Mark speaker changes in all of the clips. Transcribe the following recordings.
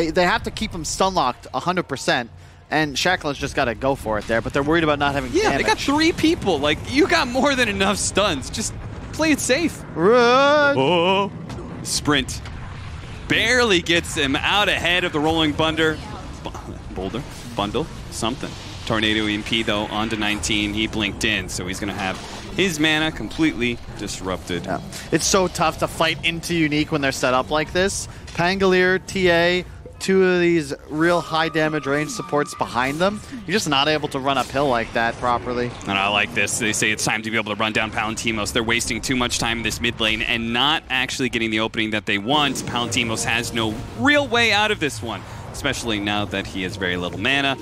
Speaker 1: they have to keep him stun locked 100%. And Shacklin's just got to go for it there, but they're worried about not having damage.
Speaker 2: They got 3 people. Like, you got more than enough stuns. Just play it safe.
Speaker 1: Run!
Speaker 2: Oh. Sprint. Barely gets him out ahead of the rolling bundle. Something. Tornado EMP, though, onto 19. He blinked in, so he's going to have his mana completely disrupted.
Speaker 1: Yeah. It's so tough to fight into Unique when they're set up like this. Pangolier, TA, 2 of these real high damage range supports behind them. You're just not able to run uphill like that properly.
Speaker 2: And I like this. They say it's time to be able to run down Palantimos. They're wasting too much time in this mid lane and not actually getting the opening that they want. Palantimos has no real way out of this one, especially now that he has very little mana.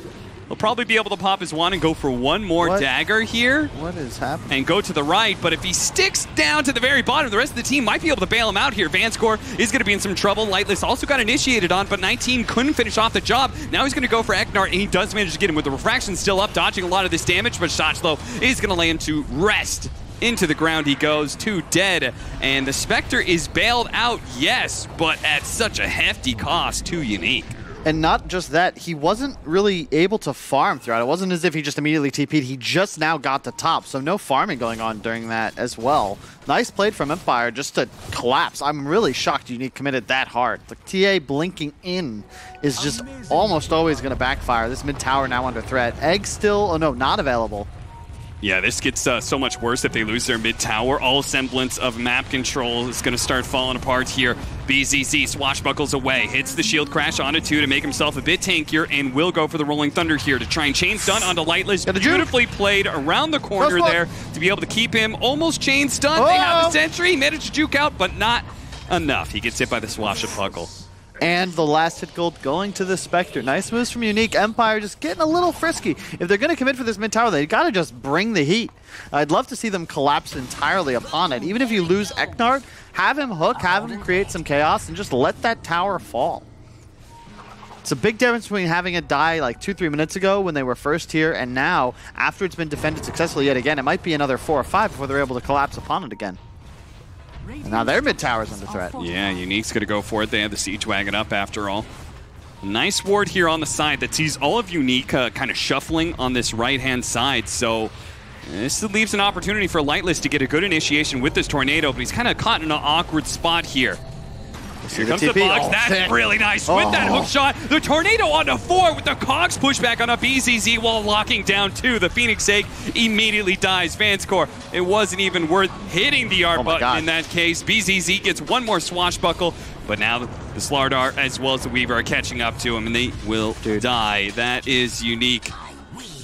Speaker 2: He'll probably be able to pop his wand and go for one more dagger here.
Speaker 1: What is happening?
Speaker 2: And go to the right, but if he sticks down to the very bottom, the rest of the team might be able to bail him out here. Vanscore is going to be in some trouble. Lightless also got initiated on, but 19 couldn't finish off the job. Now he's going to go for Eknart, and he does manage to get him with the refraction still up, dodging a lot of this damage, but Shochlo is going to lay him to rest. Into the ground he goes, 2 dead, and the Spectre is bailed out, yes, but at such a hefty cost to Unique.
Speaker 1: And not just that, he wasn't really able to farm throughout. It wasn't as if he just immediately TP'd. He just now got the top, so no farming going on during that as well. Nice played from Empire just to collapse. I'm really shocked Unique committed that hard. The TA blinking in is just almost always going to backfire. This mid tower now under threat. Egg still, oh no, not available.
Speaker 2: Yeah, this gets so much worse if they lose their mid tower. All semblance of map control is going to start falling apart here. BZZ swashbuckles away, hits the shield crash onto 2 to make himself a bit tankier, and will go for the Rolling Thunder here to try and chain stun onto Lightless. Beautifully played around the corner there to be able to keep him almost chain stun. They have a sentry, managed to juke out, but not enough. He gets hit by the swashbuckle.
Speaker 1: And the last hit gold going to the Spectre. Nice moves from Unique. Empire just getting a little frisky. If they're going to commit for this mid tower, they got to just bring the heat. I'd love to see them collapse entirely upon it. Even if you lose Eknard, have him hook, have him create some chaos, and just let that tower fall. It's a big difference between having it die like 2-3 minutes ago when they were first here, and now, after it's been defended successfully yet again, it might be another 4 or 5 before they're able to collapse upon it again. And now their mid tower's under threat.
Speaker 2: Yeah, Unique's going to go for it. They had the siege wagon up after all. Nice ward here on the side that sees all of Unique kind of shuffling on this right-hand side. So this leaves an opportunity for Lightless to get a good initiation with this tornado, but he's kind of caught in an awkward spot here. Here comes the box. That's really nice with that hook shot. The tornado onto 4 with the Cogs pushback on a BZZ while locking down 2. The Phoenix Egg immediately dies. Vanscore, it wasn't even worth hitting the R button in that case. BZZ gets one more swashbuckle, but now the Slardar as well as the Weaver are catching up to him, and they will die. That is Unique.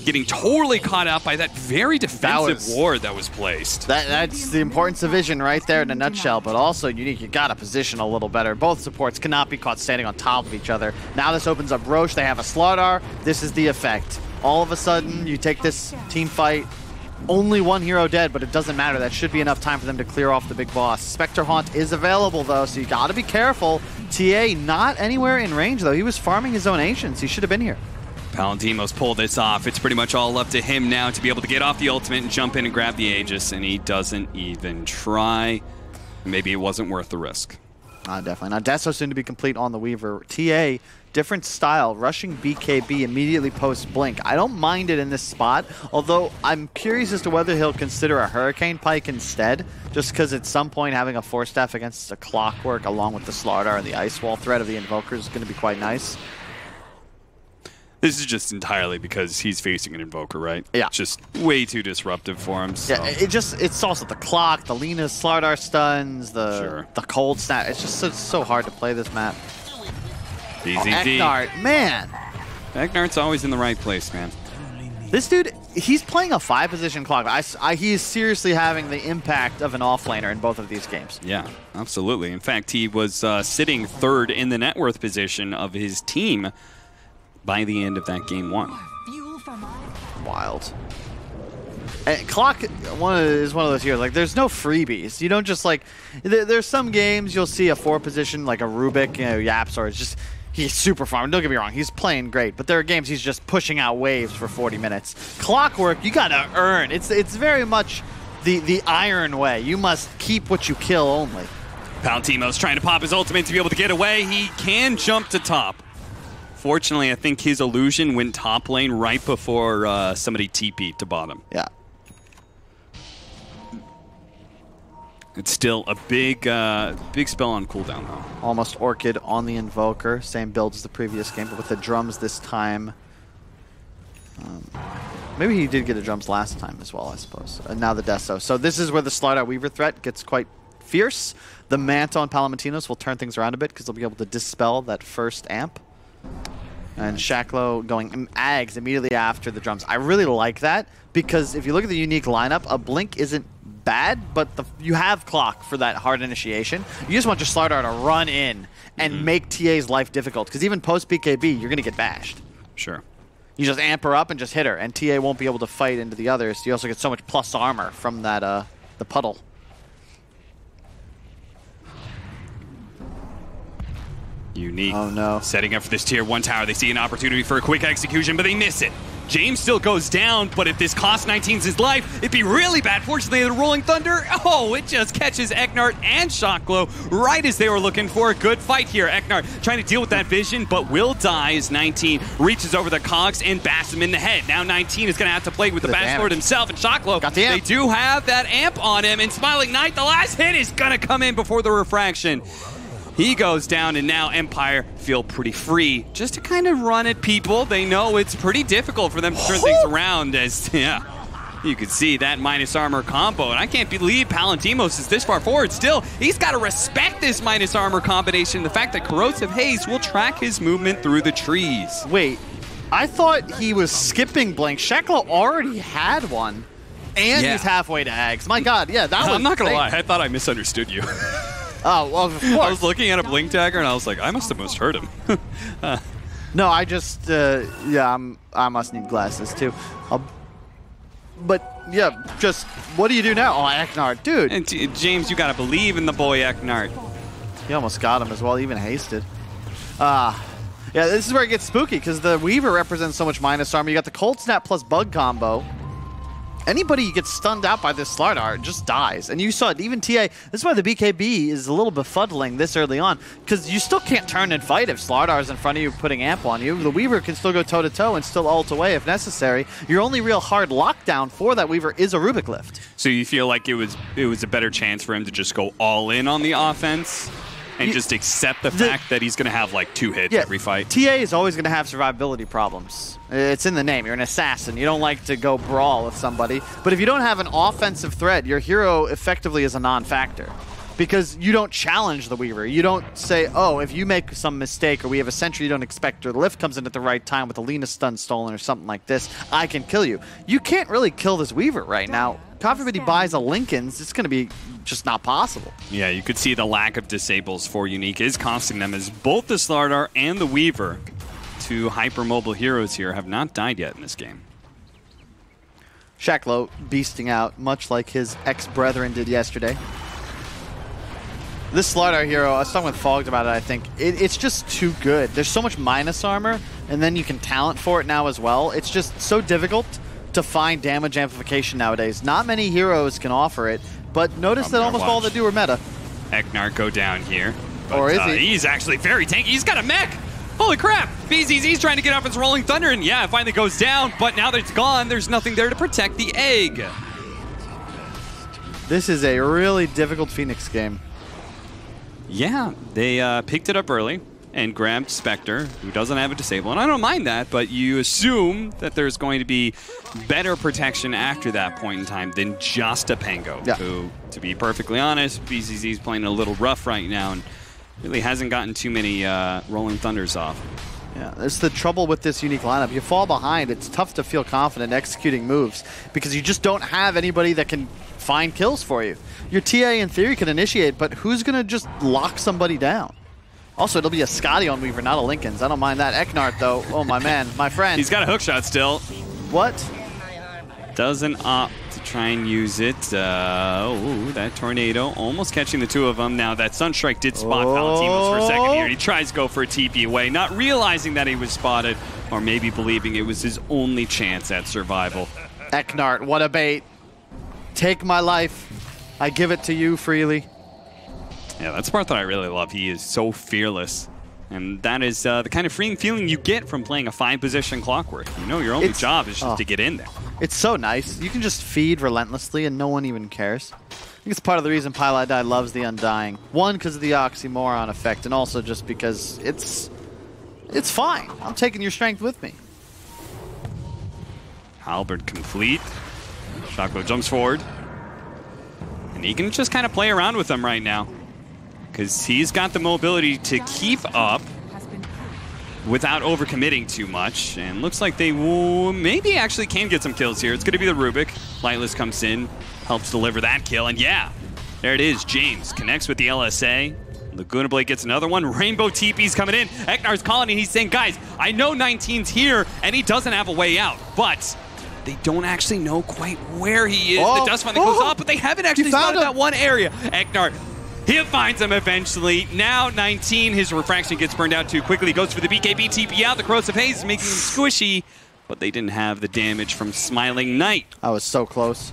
Speaker 2: Getting totally caught out by that very defensive ward that was placed.
Speaker 1: That's the importance of vision right there in a nutshell, but also Unique, you gotta position a little better. Both supports cannot be caught standing on top of each other. Now this opens up Roche, they have a Slardar, this is the effect. All of a sudden, you take this team fight, only 1 hero dead, but it doesn't matter. That should be enough time for them to clear off the big boss. Spectre Haunt is available though, so you gotta be careful. TA not anywhere in range though. He was farming his own Ancients. He should have been here.
Speaker 2: Palantimos pulled this off. It's pretty much all up to him now to be able to get off the ultimate and jump in and grab the Aegis, and he doesn't even try. Maybe it wasn't worth the risk.
Speaker 1: Definitely not. Deso soon to be complete on the Weaver. TA, different style, rushing BKB immediately post-blink. I don't mind it in this spot, although I'm curious as to whether he'll consider a Hurricane Pike instead, just because at some point having a Force Staff against a Clockwork along with the Slardar and the Ice Wall threat of the Invoker is going to be quite nice.
Speaker 2: This is just entirely because he's facing an Invoker, right?
Speaker 1: Yeah.
Speaker 2: It's just way too disruptive for him. So.
Speaker 1: Yeah, it's also the clock, the Lina Slardar stuns, the cold snap. It's just so hard to play this map.
Speaker 2: BZD.
Speaker 1: Eknart, man.
Speaker 2: Eknart's always in the right place, man.
Speaker 1: This dude, he's playing a 5-position clock. He is seriously having the impact of an offlaner in both of these games.
Speaker 2: Yeah, absolutely. In fact, he was sitting 3rd in the net worth position of his team by the end of that game 1.
Speaker 1: Wild. And clock is one of those years, like, there's no freebies. You don't just, like, there's some games you'll see a 4-position, like a Rubik, Yaps, or it's just, he's super farming. Don't get me wrong, he's playing great, but there are games he's just pushing out waves for 40 minutes. Clockwork, you gotta earn. It's very much the iron way. You must keep what you kill only.
Speaker 2: Palantimos trying to pop his ultimate to be able to get away. He can jump to top. Fortunately, I think his illusion went top lane right before somebody TP'd to bottom.
Speaker 1: Yeah.
Speaker 2: It's still a big spell on cooldown, though.
Speaker 1: Almost Orchid on the Invoker. Same build as the previous game, but with the drums this time. Maybe he did get the drums last time as well, I suppose. And now the Deso. So this is where the Slide Weaver threat gets quite fierce. The Manta on Palamentinos will turn things around a bit because they'll be able to dispel that first amp. And Shaklo going Ags immediately after the drums. I really like that because if you look at the unique lineup, a Blink isn't bad, but you have Clock for that hard initiation. You just want your Slardar to run in and make TA's life difficult because even post BKB, you're going to get bashed.
Speaker 2: Sure.
Speaker 1: You just amp her up and just hit her, and TA won't be able to fight into the others. You also get so much plus armor from that the puddle.
Speaker 2: Unique.
Speaker 1: Oh no.
Speaker 2: Setting up for this tier 1 tower. They see an opportunity for a quick execution, but they miss it. James still goes down, but if this costs 19's his life, it'd be really bad. Fortunately, the Rolling Thunder, it just catches Eknart and Shotglow right as they were looking for a good fight here. Eknart trying to deal with that vision, but will die as 19 reaches over the cogs and bashes him in the head. Now 19 is going to have to play with the Bash Lord himself, and Shotglow,
Speaker 1: got the amp.
Speaker 2: They do have that amp on him, and Smiling Knight, the last hit is going to come in before the refraction. He goes down, and now Empire feel pretty free just to kind of run at people. They know it's pretty difficult for them to turn things around as, you can see that minus armor combo. And I can't believe Palantimos is this far forward still. He's got to respect this minus armor combination. The fact that Corrosive Haze will track his movement through the trees.
Speaker 1: Wait, I thought he was skipping Blink. Shaklo already had one, and he's halfway to Ags. My God, yeah, that was
Speaker 2: I'm not going to lie, I thought I misunderstood you.
Speaker 1: Oh, well, of course.
Speaker 2: I was looking at a Blink dagger and I was like, I must have misheard him.
Speaker 1: No, I just, I must need glasses too. But, yeah, just, what do you do now? Oh, Eknart, dude.
Speaker 2: And James, you got to believe in the boy Eknart.
Speaker 1: He almost got him as well, even hasted. Yeah, this is where it gets spooky because the Weaver represents so much minus armor. You got the Cold Snap plus Bug combo. Anybody who gets stunned out by this Slardar just dies. And you saw it, even TA, this is why the BKB is a little befuddling this early on, because you still can't turn and fight if Slardar's in front of you putting amp on you. The Weaver can still go toe-to-toe and still ult away if necessary. Your only real hard lockdown for that Weaver is a Rubik Lift.
Speaker 2: So you feel like it was a better chance for him to just go all in on the offense and just accept the fact that he's going to have like 2 hits every fight?
Speaker 1: TA is always going to have survivability problems. It's in the name. You're an assassin. You don't like to go brawl with somebody. But if you don't have an offensive threat, your hero effectively is a non-factor. Because you don't challenge the Weaver. You don't say, oh, if you make some mistake or we have a sentry you don't expect or the lift comes in at the right time with a Lina stun stolen or something like this, I can kill you. You can't really kill this Weaver right now. God forbid he buys a Lincoln's, it's going to be just not possible.
Speaker 2: Yeah, you could see the lack of disables for Unique is costing them as both the Slardar and the Weaver, two hypermobile heroes here, have not died yet in this game.
Speaker 1: Shaklo beasting out, much like his ex-brethren did yesterday. This Slardar hero, I was talking with Fogged about it, I think. It's just too good. There's so much minus armor, and then you can talent for it now as well. It's just so difficult to find damage amplification nowadays. Not many heroes can offer it, but notice that almost all that do are meta.
Speaker 2: Eknart go down here. But,
Speaker 1: or is he?
Speaker 2: He's actually very tanky. He's got a mech! Holy crap! BZZ's trying to get up his Rolling Thunder, and yeah, it finally goes down, but now that it's gone, there's nothing there to protect the egg.
Speaker 1: This is a really difficult Phoenix game.
Speaker 2: Yeah, they picked it up early and grabbed Spectre, who doesn't have a disable. And I don't mind that, but you assume that there's going to be better protection after that point in time than just a Pango, who, to be perfectly honest, BZZ's playing a little rough right now and really hasn't gotten too many Rolling Thunders off.
Speaker 1: Yeah, that's the trouble with this Unique lineup. You fall behind, it's tough to feel confident executing moves because you just don't have anybody that can find kills for you. Your TA in theory can initiate, but who's going to just lock somebody down? Also, it'll be a Scotty on Weaver, not a Lincoln's. I don't mind that. Eknart, though, oh my man, my friend.
Speaker 2: He's got a hookshot still.
Speaker 1: What?
Speaker 2: Doesn't opt to try and use it. That tornado almost catching the two of them. Now, that Sunstrike did spot Palantimos for a second here. He tries to go for a TP away, not realizing that he was spotted, or maybe believing it was his only chance at survival.
Speaker 1: Eknart, what a bait. Take my life. I give it to you freely.
Speaker 2: Yeah, that's the part that I really love. He is so fearless. And that is the kind of freeing feeling you get from playing a 5-position Clockwork. You know your only job is just to get in there.
Speaker 1: It's so nice. You can just feed relentlessly and no one even cares. I think it's part of the reason Pylai loves the Undying. One, because of the oxymoron effect, and also just because it's fine. I'm taking your strength with me.
Speaker 2: Halberd complete. Shockwave jumps forward. And he can just kind of play around with them right now. Because he's got the mobility to keep up without overcommitting too much. And looks like they will maybe actually can get some kills here. It's going to be the Rubik. Lightless comes in, helps deliver that kill. And yeah, there it is. James connects with the LSA. Laguna Blade gets another one. Rainbow TP's coming in. Eknar's calling and he's saying, guys, I know 19's here and he doesn't have a way out. But they don't actually know quite where he is. The dust find that goes up, but they haven't actually spotted that one area. Eknar, he finds him eventually. Now 19, his refraction gets burned out too quickly. He goes for the BKB TP out. The Corrosive Haze making him squishy, but they didn't have the damage from Smiling Knight.
Speaker 1: I was so close.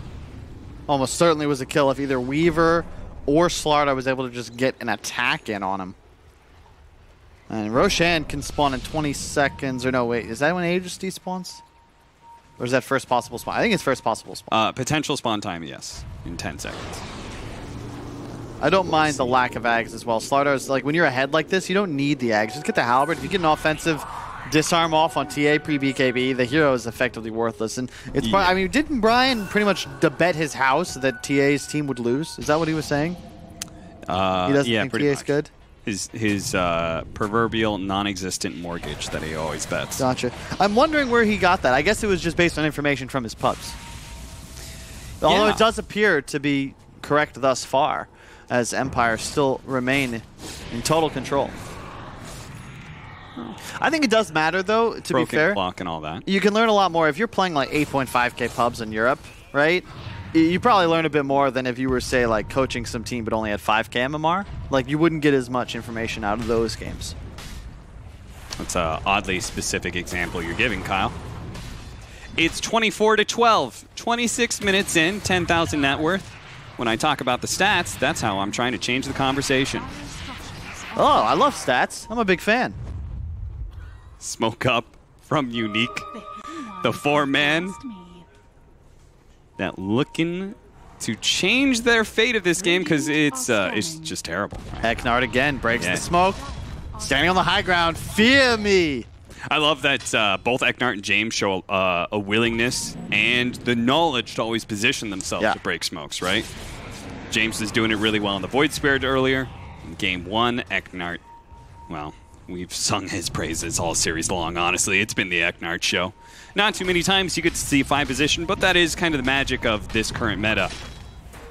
Speaker 1: Almost certainly was a kill if either Weaver or Slarda was able to just get an attack in on him. And Roshan can spawn in 20 seconds. Or no, wait, is that when Aegis despawns? Or is that first possible spawn? I think it's first possible spawn.
Speaker 2: Potential spawn time, yes, in 10 seconds.
Speaker 1: I don't mind the lack of Ags as well. Slardar's like, when you're ahead like this, you don't need the Ags. Just get the Halberd. If you get an offensive disarm off on TA pre-BKB, the hero is effectively worthless. And it's I mean, didn't Brian pretty much bet his house that TA's team would lose? Is that what he was saying? He doesn't think TA's good?
Speaker 2: His proverbial non-existent mortgage that he always bets.
Speaker 1: Gotcha. I'm wondering where he got that. I guess it was just based on information from his pups. Although it does appear to be correct thus far, as Empire still remain in total control. I think it does matter, though, to be fair.
Speaker 2: Clock and all that.
Speaker 1: You can learn a lot more. If you're playing like 8.5K pubs in Europe, right? You probably learn a bit more than if you were, say, like coaching some team but only had 5K MMR. Like, you wouldn't get as much information out of those games.
Speaker 2: That's an oddly specific example you're giving, Kyle. It's 24-12, 26 minutes in, 10,000 net worth. When I talk about the stats, that's how I'm trying to change the conversation.
Speaker 1: Oh, I love stats. I'm a big fan.
Speaker 2: Smoke up from Unique. The 4-man that looking to change their fate of this game because it's just terrible. Right?
Speaker 1: Eknard again breaks the smoke. Standing on the high ground. Fear me.
Speaker 2: I love that both Eknart and James show a willingness and the knowledge to always position themselves to break smokes, right? James is doing it really well in the Void Spirit earlier. In game 1, Eknart, well, we've sung his praises all series long, honestly. It's been the Eknart show. Not too many times you get to see 5 position, but that is kind of the magic of this current meta.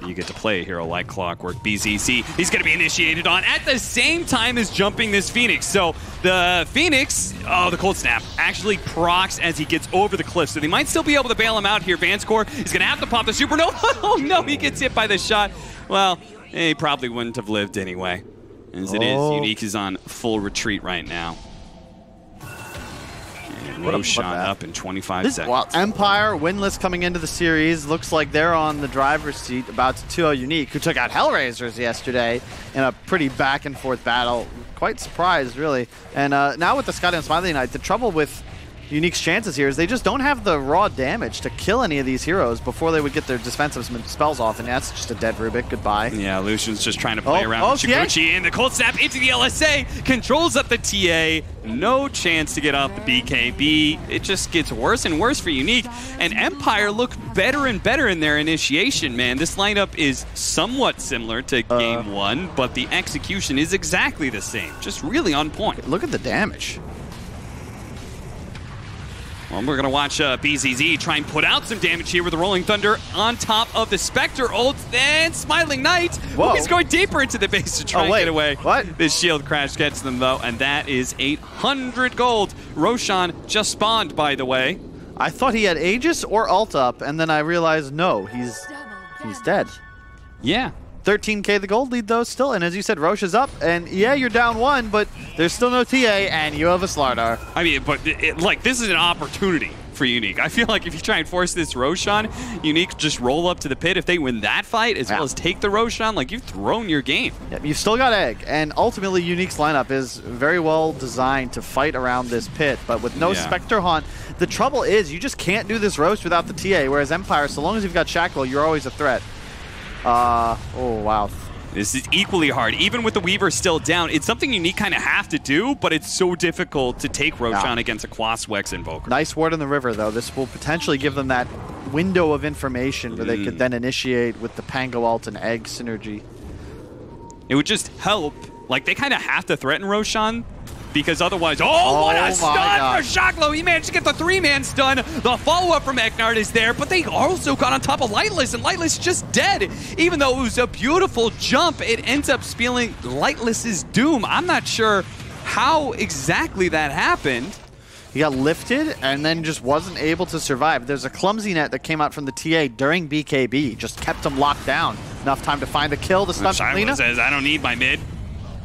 Speaker 2: You get to play a hero like Clockwork. BZC, he's going to be initiated on at the same time as jumping this Phoenix. So the Phoenix, the Cold Snap, actually procs as he gets over the cliff. So they might still be able to bail him out here. Vanscore, he's going to have to pop the Supernova. Oh no, he gets hit by the shot. Well, he probably wouldn't have lived anyway. As it is, Unique is on full retreat right now. Roshan up in 25 seconds.
Speaker 1: Well, Empire, winless coming into the series. Looks like they're on the driver's seat, about to 2-0 Unique, who took out Hellraisers yesterday in a pretty back-and-forth battle. Quite surprised, really. And now with the Scotty and Smiley Knight, the trouble with Unique's chances here is they just don't have the raw damage to kill any of these heroes before they would get their defensive spells off, and that's just a dead Rubik. Goodbye.
Speaker 2: Yeah, Lucian's just trying to play around with Chiguchi, and the Cold Snap into the LSA, controls up the TA, no chance to get off the BKB. It just gets worse and worse for Unique, and Empire look better and better in their initiation, man. This lineup is somewhat similar to game 1, but the execution is exactly the same, just really on point.
Speaker 1: Look at the damage.
Speaker 2: Well, we're going to watch BZZ try and put out some damage here with the Rolling Thunder on top of the Spectre ult. Then Smiling Knight. Whoa. He's going deeper into the base to try and get away.
Speaker 1: What?
Speaker 2: This shield crash gets them, though, and that is 800 gold. Roshan just spawned, by the way.
Speaker 1: I thought he had Aegis or ult up, and then I realized, no, he's dead.
Speaker 2: Yeah.
Speaker 1: 13K the gold lead, though, still. And as you said, Roche is up. And yeah, you're down 1, but there's still no TA, and you have a Slardar.
Speaker 2: I mean, but like, this is an opportunity for Unique. I feel like if you try and force this Roshan, Unique just roll up to the pit. If they win that fight, as well as take the Roshan, like, you've thrown your game.
Speaker 1: Yep, you've still got Egg, and ultimately Unique's lineup is very well designed to fight around this pit, but with no Spectre Haunt, the trouble is you just can't do this roast without the TA, whereas Empire, so long as you've got Shackle, you're always a threat. Oh, wow.
Speaker 2: This is equally hard. Even with the Weaver still down, it's something Unique kind of have to do, but it's so difficult to take Roshan against a Quaswex Invoker.
Speaker 1: Nice ward in the river, though. This will potentially give them that window of information where they could then initiate with the Pango ult and Egg synergy.
Speaker 2: It would just help. Like, they kind of have to threaten Roshan, because otherwise, what a stun for Shocklow! He managed to get the 3-man stun. The follow-up from Eknard is there, but they also got on top of Lightless, and Lightless just dead. Even though it was a beautiful jump, it ends up spelling Lightless's doom. I'm not sure how exactly that happened.
Speaker 1: He got lifted and then just wasn't able to survive. There's a clumsy net that came out from the TA during BKB. Just kept him locked down. Enough time to find the kill. The stun from Lina
Speaker 2: says, I don't need my mid.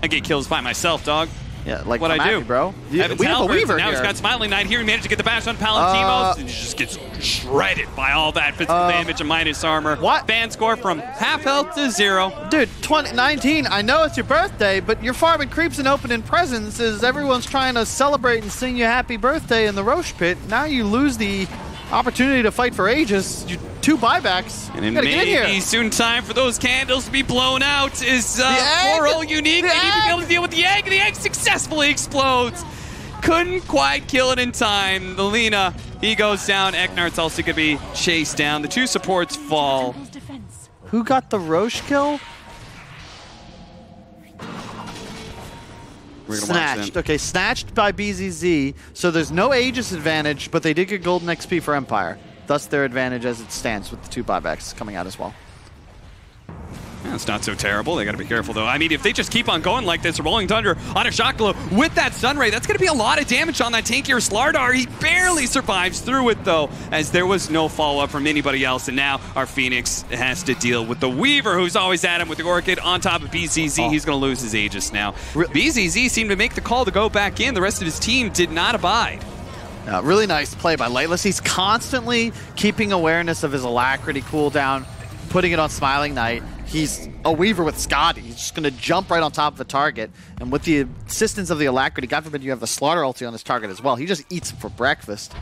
Speaker 2: I get kills by myself, dog.
Speaker 1: Yeah, like
Speaker 2: what I do,
Speaker 1: bro.
Speaker 2: We have a
Speaker 1: Weaver
Speaker 2: now
Speaker 1: here.
Speaker 2: He's got Smiling Knight here. He managed to get the bash on Palantimos, and he just gets shredded by all that physical damage and minus armor.
Speaker 1: What?
Speaker 2: Fan score from half health to 0.
Speaker 1: Dude, 2019, I know it's your birthday, but you're farming creeps and opening presents as everyone's trying to celebrate and sing you happy birthday in the Roche pit. Now you lose the opportunity to fight for Aegis. 2 buybacks.
Speaker 2: And it may be soon time for those candles to be blown out. Is poor old Unique. They need to be able to deal with the egg. The egg successfully explodes. Couldn't quite kill it in time. The Lina, he goes down. Eknar's also going to be chased down. The 2 supports fall.
Speaker 1: Who got the Roche kill? Snatched. Okay, snatched by BZZ. So there's no Aegis advantage, but they did get golden XP for Empire. Thus their advantage as it stands with the 2 buybacks coming out as well.
Speaker 2: Yeah, it's not so terrible. They got to be careful, though. I mean, if they just keep on going like this, Rolling Thunder on a Shocklow with that Sunray, that's going to be a lot of damage on that tankier Slardar. He barely survives through it, though, as there was no follow-up from anybody else. And now our Phoenix has to deal with the Weaver, who's always at him with the Orchid on top of BZZ. He's going to lose his Aegis now. BZZ seemed to make the call to go back in. The rest of his team did not abide.
Speaker 1: Really nice play by Lightless. He's constantly keeping awareness of his Alacrity cooldown, putting it on Smiling Knight. He's a Weaver with Scotty. He's just going to jump right on top of the target. And with the assistance of the Alacrity, God forbid you have the Slaughter ulti on this target as well. He just eats him for breakfast.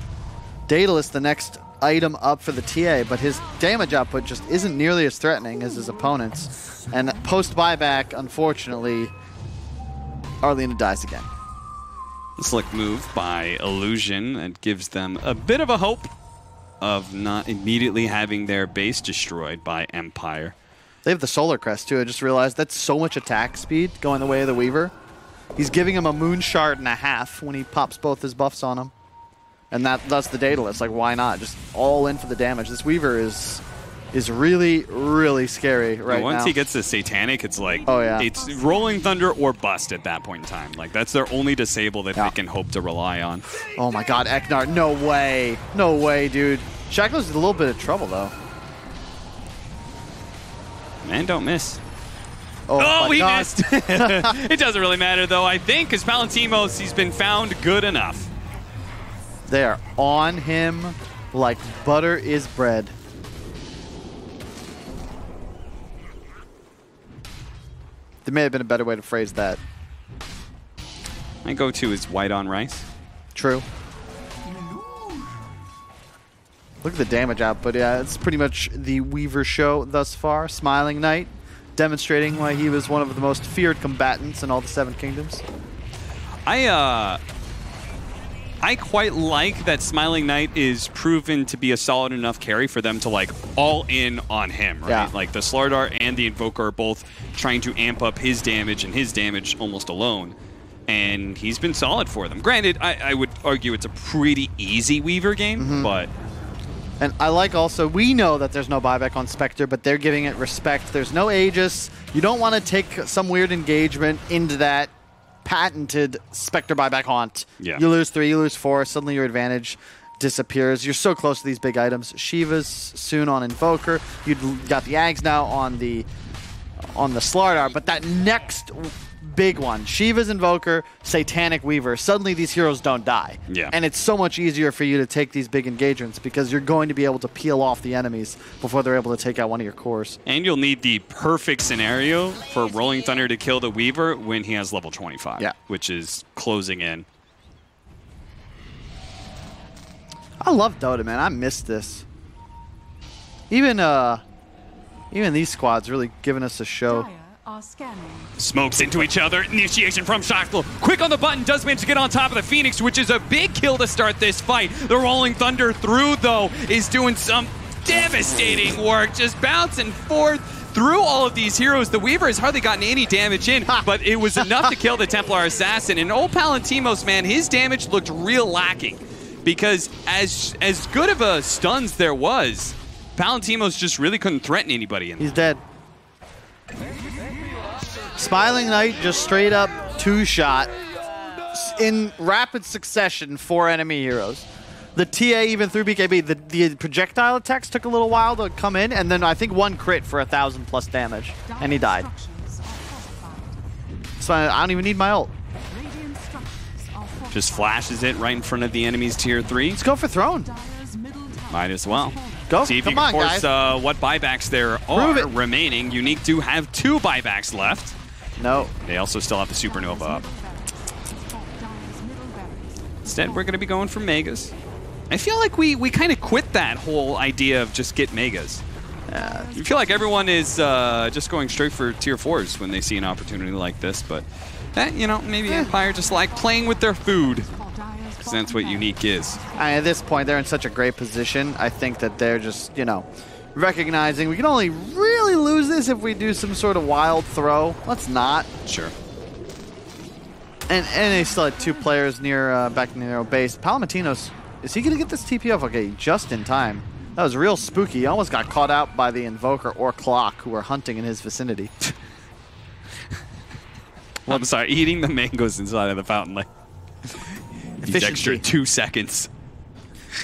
Speaker 1: Daedalus, the next item up for the TA, but his damage output just isn't nearly as threatening as his opponent's. And post-buyback, unfortunately, Arlena dies again.
Speaker 2: Slick move by Illusion that gives them a bit of a hope of not immediately having their base destroyed by Empire.
Speaker 1: They have the Solar Crest, too. I just realized that's so much attack speed going the way of the Weaver. He's giving him a Moon Shard and a half when he pops both his buffs on him. And that's the Daedalus. Like, why not? Just all in for the damage. This Weaver is really, really scary right now.
Speaker 2: Once he gets the Satanic, it's like, it's Rolling Thunder or bust at that point in time. Like, that's their only disable that they can hope to rely on.
Speaker 1: Oh my god, Eknard, no way. No way, dude. Shackle's in a little bit of trouble, though.
Speaker 2: Man, don't miss.
Speaker 1: Oh
Speaker 2: he missed. It doesn't really matter, though, I think, because Palantimos, he's been found good enough.
Speaker 1: They are on him like butter is bread. There may have been a better way to phrase that.
Speaker 2: My go-to is white on rice.
Speaker 1: True. Look at the damage output. Yeah, it's pretty much the Weaver show thus far. Smiling Knight, demonstrating why he was one of the most feared combatants in all the 7 kingdoms.
Speaker 2: I quite like that Smiling Knight is proven to be a solid enough carry for them to, like, all in on him, right?
Speaker 1: Yeah.
Speaker 2: Like, the Slardar and the Invoker are both trying to amp up his damage and his damage almost alone. And he's been solid for them. Granted, I would argue it's a pretty easy Weaver game, but...
Speaker 1: And I like also, we know that there's no buyback on Spectre, but they're giving it respect. There's no Aegis. You don't want to take some weird engagement into that patented Spectre buyback haunt.
Speaker 2: Yeah.
Speaker 1: You lose 3, you lose 4, suddenly your advantage disappears. You're so close to these big items. Shiva's soon on Invoker. You've got the Ags now on the Slardar, but that next big one. Shiva's Invoker, Satanic Weaver. Suddenly these heroes don't die.
Speaker 2: Yeah.
Speaker 1: And it's so much easier for you to take these big engagements because you're going to be able to peel off the enemies before they're able to take out one of your cores.
Speaker 2: And you'll need the perfect scenario for Rolling Thunder to kill the Weaver when he has level 25, which is closing in.
Speaker 1: I love Dota, man. I miss this. Even these squads really giving us a show.
Speaker 2: Smokes into each other. Initiation from Shockflow. Quick on the button. Does manage to get on top of the Phoenix, which is a big kill to start this fight. The Rolling Thunder through, though, is doing some devastating work. Just bouncing forth through all of these heroes. The Weaver has hardly gotten any damage in, but it was enough to kill the Templar Assassin. And old Palantimos, man, his damage looked real lacking. Because as good of a stuns there was, Palantimos just really couldn't threaten anybody.
Speaker 1: He's dead. Smiling Knight just straight up two-shot in rapid succession 4 enemy heroes. The TA even through BKB, the projectile attacks took a little while to come in, and then I think 1 crit for 1,000+ damage, and he died. So I don't even need my ult.
Speaker 2: Just flashes it right in front of the enemy's tier 3.
Speaker 1: Let's go for throne.
Speaker 2: Might as well.
Speaker 1: Go.
Speaker 2: See if
Speaker 1: Come
Speaker 2: you can
Speaker 1: on,
Speaker 2: force
Speaker 1: guys.
Speaker 2: what buybacks there are remaining. Unique do have 2 buybacks left.
Speaker 1: No.
Speaker 2: They also still have the Supernova up. Instead, we're going to be going for Megas. I feel like we kind of quit that whole idea of just get Megas. I feel like everyone is just going straight for tier 4s when they see an opportunity like this, but you know, maybe Empire just like playing with their food. Because that's what Unique is.
Speaker 1: At this point, they're in such a great position. I think that they're just, you know, recognizing we can only really lose this if we do some sort of wild throw. Let's not.
Speaker 2: Sure.
Speaker 1: And they still had 2 players near back near their base. Palomatinos, is he going to get this TP off? Okay, just in time. That was real spooky. He almost got caught out by the Invoker or Clock, who were hunting in his vicinity.
Speaker 2: Well, I'm sorry, eating the mangoes inside of the fountain like these extra 2 seconds.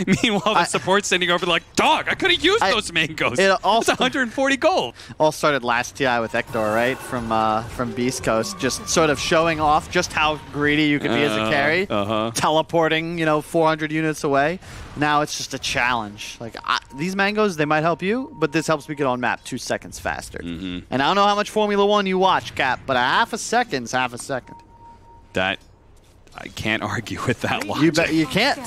Speaker 2: Meanwhile, the support's sending over like, dog, I could have used those mangoes. It's 140 gold.
Speaker 1: All started last TI with Ektor, right? From Beast Coast, just sort of showing off just how greedy you can be as a carry. Teleporting, you know, 400 units away. Now it's just a challenge. Like, these mangoes, they might help you, but this helps me get on map 2 seconds faster. And I don't know how much Formula 1 you watch, Cap, but a half a second's half a second.
Speaker 2: That, I can't argue with that logic.
Speaker 1: You can't.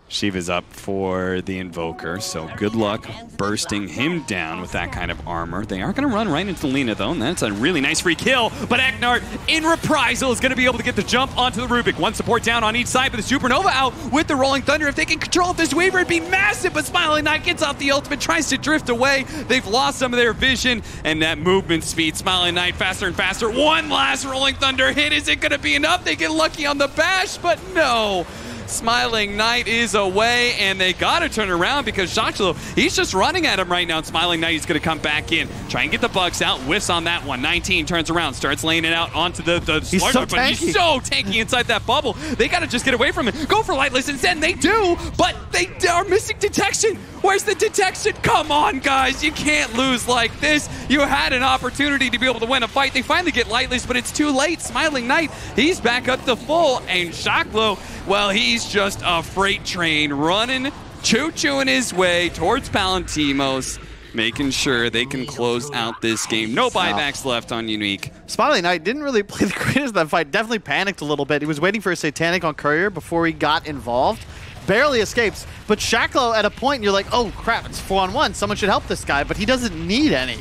Speaker 2: Shiva's up for the Invoker, so good luck bursting him down with that kind of armor. They are going to run right into Lina, though, and that's a really nice free kill. But Eknart, in reprisal, is going to be able to get the jump onto the Rubik. 1 support down on each side, but the Supernova out with the Rolling Thunder. If they can control this Weaver, it'd be massive, but Smiling Knight gets off the ultimate, tries to drift away. They've lost some of their vision and that movement speed. Smiling Knight faster and faster. 1 last Rolling Thunder hit. Is it going to be enough? They get lucky on the bash, but no. Smiling Knight is away, and they got to turn around because Shockflow, he's just running at him right now. And Smiling Knight is going to come back in, try and get the bugs out. Whiffs on that one. 19 turns around, starts laying it out onto the
Speaker 1: he's so
Speaker 2: but he's so tanky inside that bubble. They got to just get away from it. Go for Lightless instead, and they do, but they are missing detection. Where's the detection? Come on, guys. You can't lose like this. You had an opportunity to be able to win a fight. They finally get Lightless, but it's too late. Smiling Knight, he's back up to full, and Shockflow, well, he's just a freight train running, choo-chooing his way towards Palantimos, making sure they can close out this game. No buybacks left on Unique.
Speaker 1: Smiling Knight didn't really play the greatest in that fight. Definitely panicked a little bit. He was waiting for a Satanic on Courier before he got involved. Barely escapes. But Shockflow, at a point, you're like, oh crap, it's 4-on-1. Someone should help this guy, but he doesn't need any.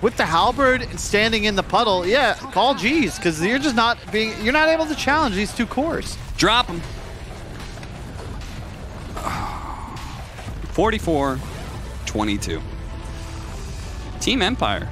Speaker 1: With the halberd and standing in the puddle, yeah, call G's, because you're just not able to challenge these 2 cores.
Speaker 2: Drop him. 44-22. Team Empire.